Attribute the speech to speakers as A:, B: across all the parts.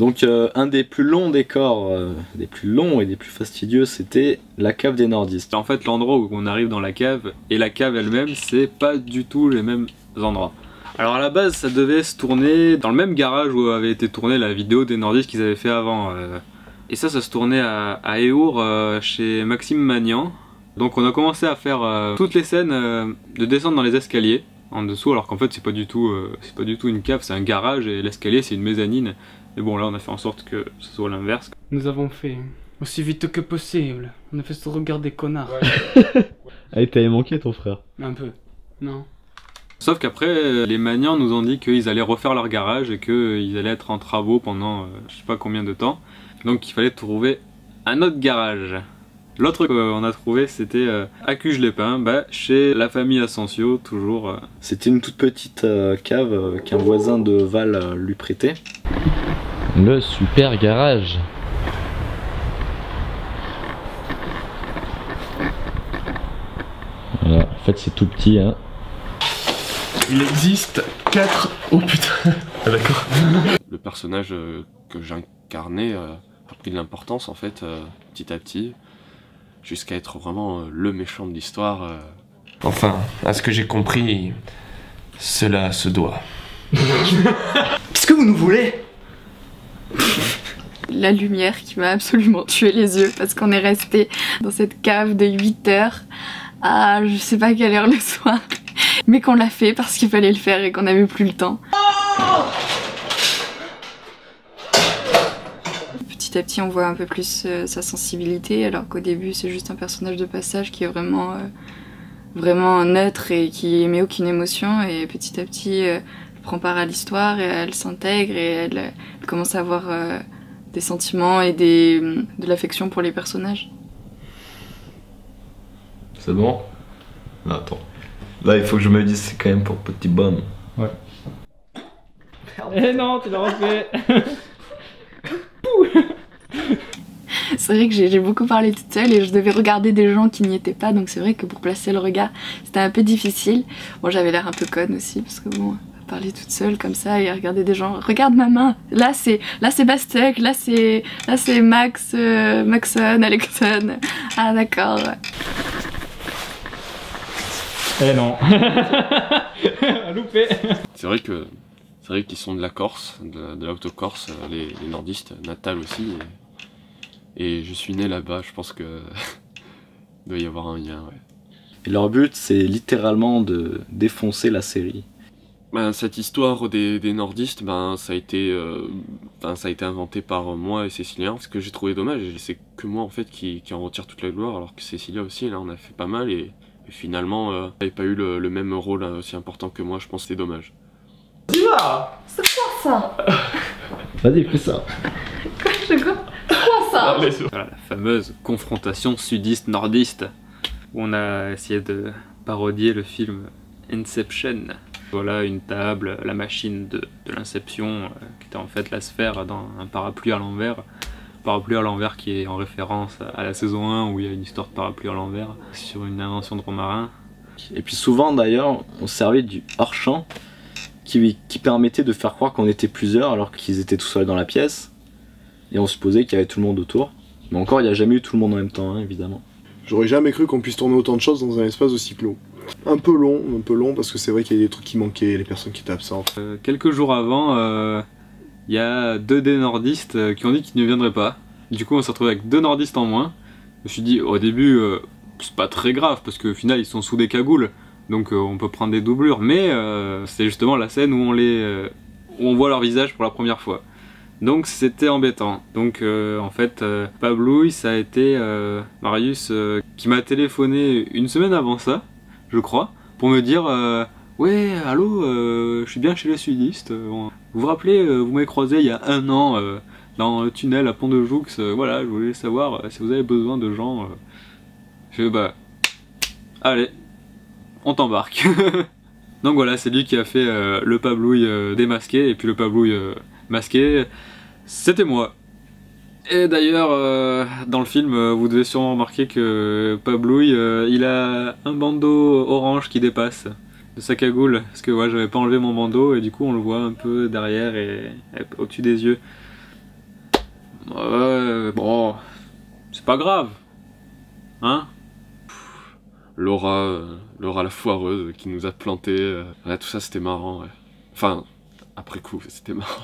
A: Donc un des plus longs décors, des plus longs et des plus fastidieux, c'était la cave des nordistes.
B: En fait, l'endroit où on arrive dans la cave et la cave elle-même, c'est pas du tout les mêmes endroits. Alors à la base, ça devait se tourner dans le même garage où avait été tournée la vidéo des nordistes qu'ils avaient fait avant. Et ça se tournait à Éour, chez Maxime Magnan. Donc on a commencé à faire toutes les scènes de descendre dans les escaliers en dessous, alors qu'en fait c'est pas du tout une cave, c'est un garage et l'escalier c'est une mezzanine. Mais bon, là on a fait en sorte que ce soit l'inverse.
C: Nous avons fait aussi vite que possible. On a fait ce regard des connards.
A: Ah, t'avais manqué ton frère.
C: Un peu. Non.
B: Sauf qu'après, les Magnans nous ont dit qu'ils allaient refaire leur garage et qu'ils allaient être en travaux pendant je sais pas combien de temps. Donc il fallait trouver un autre garage. L'autre qu'on a trouvé, c'était à Cuges-les-Pins, chez la famille Asensio, toujours.
A: C'était une toute petite cave qu'un voisin de Val lui prêtait.
D: Le super garage. Voilà, en fait c'est tout petit hein.
E: Il existe 4... Oh putain. Ah d'accord.
F: Le personnage que j'incarnais a pris de l'importance en fait petit à petit, jusqu'à être vraiment le méchant de l'histoire.
E: Enfin, à ce que j'ai compris, cela se doit.
G: Qu'est-ce que vous nous voulez?
H: La lumière qui m'a absolument tué les yeux parce qu'on est resté dans cette cave de 8 heures à je sais pas quelle heure le soir, mais qu'on l'a fait parce qu'il fallait le faire et qu'on n'avait plus le temps. Petit à petit on voit un peu plus sa sensibilité, alors qu'au début c'est juste un personnage de passage qui est vraiment neutre et qui émet aucune émotion, et petit à petit elle prend part à l'histoire et elle s'intègre et elle commence à avoir des sentiments et de l'affection pour les personnages.
I: C'est bon? Ah, attends. Là, il faut que je me dise c'est quand même pour Petit Bum.
C: Ouais. Eh non, tu l'as refait.
H: C'est vrai que j'ai beaucoup parlé toute seule et je devais regarder des gens qui n'y étaient pas, donc c'est vrai que pour placer le regard, c'était un peu difficile. Bon, j'avais l'air un peu conne aussi, parce que bon, parler toute seule comme ça et regarder des gens. Regarde ma main, là c'est Bastek, là c'est Max, Maxon, Alexon. Ah d'accord.
C: Eh non. Loupé.
F: C'est vrai qu'ils sont de la Corse, de la Haute-Corse, les nordistes, Natal aussi. Et je suis né là-bas, je pense que doit y avoir un lien, ouais.
A: Et leur but, c'est littéralement de défoncer la série.
F: Cette histoire des nordistes, ça a été inventé par moi et Cécilia. Ce que j'ai trouvé dommage, c'est que moi en fait qui en retire toute la gloire, alors que Cécilia aussi, là on a fait pas mal et finalement elle n'avait pas eu le même rôle aussi important que moi, je pense que c'était dommage.
G: Dis là. C'est quoi ça?
I: Vas-y, fais ça.
G: Quoi, c'est quoi ça?
B: Voilà, la fameuse confrontation sudiste-nordiste, où on a essayé de parodier le film Inception. Voilà une table, la machine de l'Inception, qui était en fait la sphère dans un parapluie à l'envers. Parapluie à l'envers qui est en référence à la saison 1 où il y a une histoire de parapluie à l'envers sur une invention de Romarin.
A: Et puis souvent d'ailleurs, on servait du hors-champ qui permettait de faire croire qu'on était plusieurs alors qu'ils étaient tout seuls dans la pièce. Et on supposait qu'il y avait tout le monde autour. Mais encore, il n'y a jamais eu tout le monde en même temps, hein, évidemment.
J: J'aurais jamais cru qu'on puisse tourner autant de choses dans un espace aussi clos. Un peu long parce que c'est vrai qu'il y a des trucs qui manquaient, les personnes qui étaient absentes.
B: Quelques jours avant, il y a 2 des nordistes qui ont dit qu'ils ne viendraient pas. Du coup on s'est retrouvé avec 2 nordistes en moins. Je me suis dit au début c'est pas très grave parce qu'au final ils sont sous des cagoules, donc on peut prendre des doublures, mais c'est justement la scène où on voit leur visage pour la première fois. Donc c'était embêtant. Donc en fait Pablouille, ça a été Marius qui m'a téléphoné une semaine avant ça, je crois, pour me dire ouais allô, je suis bien chez les sudistes, vous vous rappelez, vous m'avez croisé il y a 1 an dans le tunnel à Pont-de-Joux, voilà, je voulais savoir si vous avez besoin de gens. Je fais allez, on t'embarque. Donc voilà, c'est lui qui a fait le Pablouille démasqué, et puis le Pablouille masqué, c'était moi. Et d'ailleurs, dans le film, vous devez sûrement remarquer que Pablouille, il a un bandeau orange qui dépasse de sa cagoule, parce que ouais, j'avais pas enlevé mon bandeau, et du coup on le voit un peu derrière et au-dessus des yeux. Ouais, bon, c'est pas grave. Hein?
F: Laura la foireuse qui nous a planté. Ouais, tout ça c'était marrant, ouais. Enfin, après coup, c'était marrant.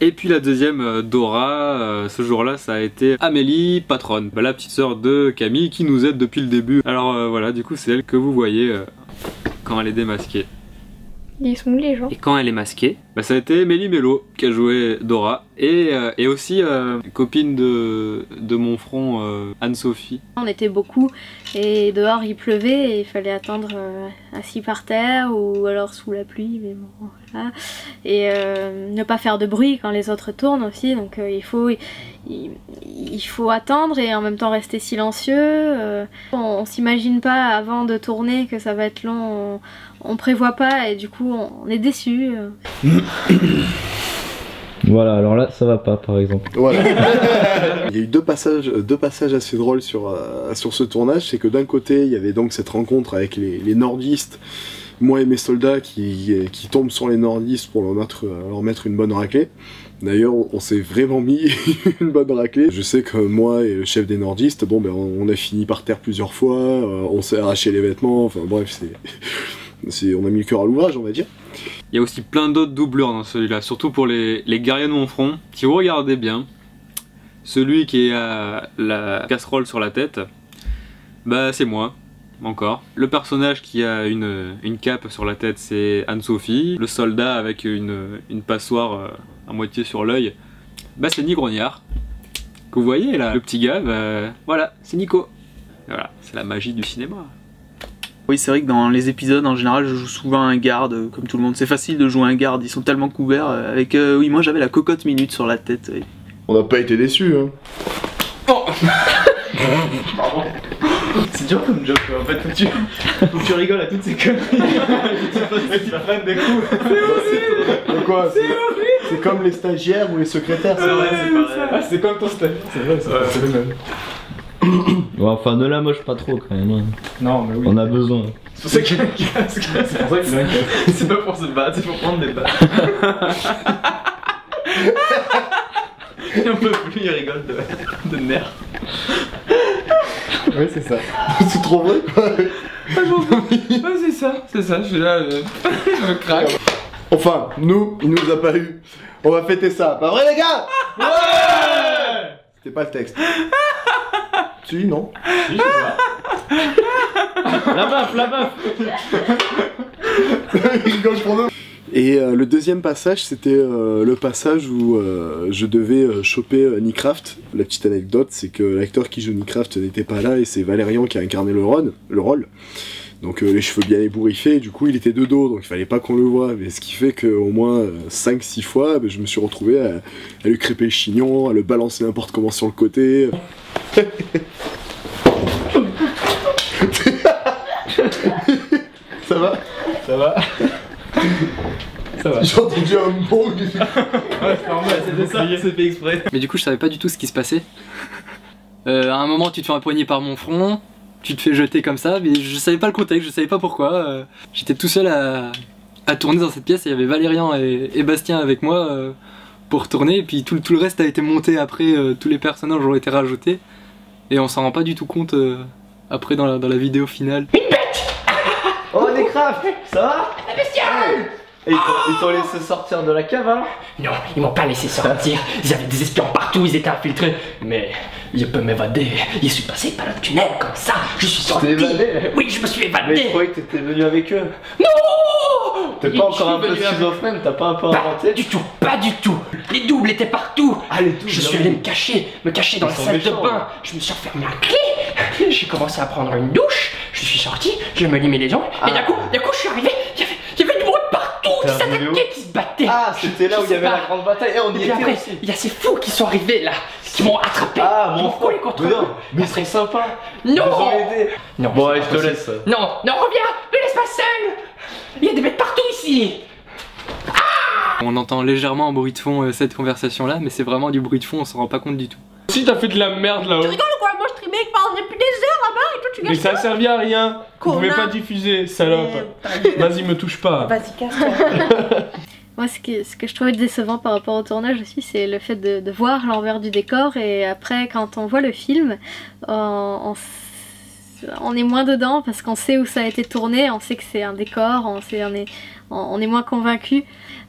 B: Et puis la deuxième, Dora, ce jour-là, ça a été Amélie, patronne, la petite sœur de Camille qui nous aide depuis le début. Alors voilà, du coup, c'est elle que vous voyez quand elle est démasquée.
K: Ils sont où les gens?
B: Et quand elle est masquée, bah, ça a été Mélie Mélo qui a joué Dora et aussi copine de mon front, Anne-Sophie.
K: On était beaucoup et dehors il pleuvait et il fallait attendre assis par terre ou alors sous la pluie, mais bon voilà. Et ne pas faire de bruit quand les autres tournent aussi, donc il faut attendre et en même temps rester silencieux. On s'imagine pas avant de tourner que ça va être long, on prévoit pas et du coup on est déçus.
D: Voilà, alors là ça va pas par exemple.
J: Voilà. Il y a eu deux passages assez drôles sur ce tournage, c'est que d'un côté il y avait donc cette rencontre avec les nordistes, moi et mes soldats qui tombent sur les nordistes pour leur mettre une bonne raclée. D'ailleurs on s'est vraiment mis une bonne raclée. Je sais que moi et le chef des nordistes, bon ben on a fini par terre plusieurs fois, on s'est arraché les vêtements, enfin bref on a mis le cœur à l'ouvrage on va dire.
B: Il y a aussi plein d'autres doublures dans celui-là, surtout pour les guerriers de mon front. Si vous regardez bien, celui qui a la casserole sur la tête, bah c'est moi, encore. Le personnage qui a une cape sur la tête, c'est Anne-Sophie. Le soldat avec une passoire à moitié sur l'œil, bah c'est Nigrognard. Que vous voyez là, le petit gars, bah voilà, c'est Nico. Et voilà, c'est la magie du cinéma.
L: Oui, c'est vrai que dans les épisodes, en général, je joue souvent un garde, comme tout le monde. C'est facile de jouer un garde, ils sont tellement couverts. Avec, oui, moi j'avais la cocotte minute sur la tête. Oui.
J: On n'a pas été déçus, hein.
L: Oh. Pardon. C'est dur comme joke, en fait, faut que tu rigoles à toutes ces conneries. Tu vas prendre des coups.
J: C'est quoi? C'est comme les stagiaires ou les secrétaires, c'est vrai,
L: c'est pareil. Ah, c'est comme ton stagiaire, c'est vrai, c'est le même.
D: Ouais, enfin ne la moche pas trop quand même. Hein.
L: Non mais oui.
D: On a besoin.
L: C'est pour ça qu'il a un casque. C'est pour ça qu'il a un casque. C'est pas pour se battre, c'est pour prendre des balles. Il en peut plus, il rigole de nerfs.
J: Oui c'est ça. C'est trop vrai quoi.
L: Ouais c'est ça, je suis là, je me craque.
J: Enfin, nous, il nous a pas eu. On va fêter ça, pas vrai les gars? Ouais. C'était pas le texte. Si, non? Si, je sais pas.
L: La meuf
J: Il rigole pour nous. Et le deuxième passage, c'était le passage où je devais choper Nickcraft. La petite anecdote, c'est que l'acteur qui joue Nickcraft n'était pas là et c'est Valérian qui a incarné le rôle. Donc les cheveux bien ébouriffés, du coup il était de dos, donc il fallait pas qu'on le voie. Mais ce qui fait qu'au moins 5-6 fois, je me suis retrouvé à lui crêper le chignon, à le balancer n'importe comment sur le côté. Ça va? Ça va? Ça va. J'ai entendu un mot. Ouais,
L: c'est normal, c'était ça, c'est fait exprès.
M: Mais du coup, je savais pas du tout ce qui se passait. À un moment, tu te fais empoigner par mon front, tu te fais jeter comme ça, mais je savais pas le contexte, je savais pas pourquoi. J'étais tout seul à tourner dans cette pièce et il y avait Valérian et Bastien avec moi pour tourner, et puis tout le reste a été monté après, tous les personnages ont été rajoutés, et on s'en rend pas du tout compte après dans la vidéo finale.
G: Une bête.
I: Oh Nickcraft, ça va?
G: La bestiale.
I: Et ils t'ont laissé sortir de la cave alors?
G: Non, ils m'ont pas laissé sortir. Ils avaient des espions partout, ils étaient infiltrés. Mais je peux m'évader. Je suis passé par le tunnel comme ça. Je suis sorti.
I: Tu t'es évadé?
G: Oui, je me suis évadé.
I: Mais je croyais que t'étais venu avec eux.
G: Non!
I: T'es pas encore un peu schizophrène? T'as pas un peu inventé?
G: Pas du tout, pas du tout. Les doubles étaient partout.
I: Ah, les doubles.
G: Je suis allé me cacher dans la salle de bain. Je me suis enfermé à clé. J'ai commencé à prendre une douche. Je suis sorti, je me limais les jambes. Et d'un coup, je suis arrivé. Il y avait du monde partout, qui s'attaquaient, qui se battaient.
I: Ah, c'était là où il y avait la grande bataille. Et on y était
G: après,
I: aussi.
G: il y a ces fous qui sont arrivés là, qui m'ont attrapé.
I: Ah, mon frère. Mais ils sont sympas.
G: Non.
I: Ils nous ont aidés.
G: Non.
I: Bon, allez, je te laisse.
G: Non, reviens, ne laisse pas seul. Il y a des bêtes partout ici.
M: On entend légèrement un bruit de fond cette conversation là, mais c'est vraiment du bruit de fond, on s'en rend pas compte du tout.
E: Si t'as fait de la merde là-haut.
K: Tu rigoles ou quoi? Moi je streamais pendant depuis des heures là-bas et toi tu gâches.
E: Mais ça a servi à rien. Vous pouvez
K: Connard.
E: pas diffuser, salope. Vas-y, me touche pas.
K: Vas-y, casse-toi. Moi, ce que je trouvais décevant par rapport au tournage aussi, c'est le fait de voir l'envers du décor, et après, quand on voit le film, on est moins dedans parce qu'on sait où ça a été tourné, on sait que c'est un décor, on est moins convaincu.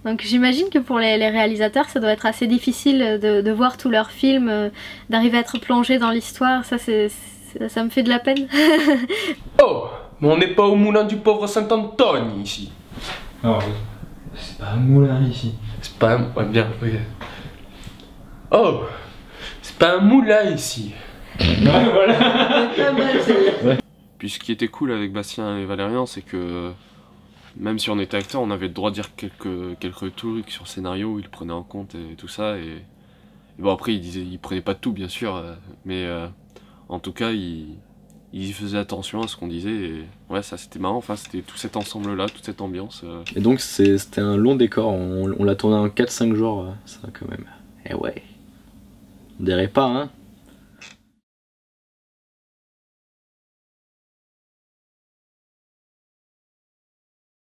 K: Donc j'imagine que pour les réalisateurs, ça doit être assez difficile de voir tous leurs films, d'arriver à être plongé dans l'histoire. Ça me fait de la peine.
G: Oh, mais on n'est pas au moulin du pauvre Saint-Antoine ici.
L: Non, c'est pas un moulin ici.
G: C'est pas un... Ouais, bien, oui. Oh, c'est pas un moulin ici.
L: Ouais, voilà.
F: Puis ce qui était cool avec Bastien et Valérian, c'est que même si on était acteur, on avait le droit de dire quelques trucs sur le scénario où ils prenaient en compte et tout ça. Et bon, après, ils prenaient pas tout, bien sûr, mais en tout cas, ils faisaient attention à ce qu'on disait. Et ouais, ça c'était marrant, enfin, c'était tout cet ensemble-là, toute cette ambiance.
A: Et donc, c'était un long décor, on l'a tourné en 4-5 jours, ça quand même. Et ouais, on dirait pas, hein.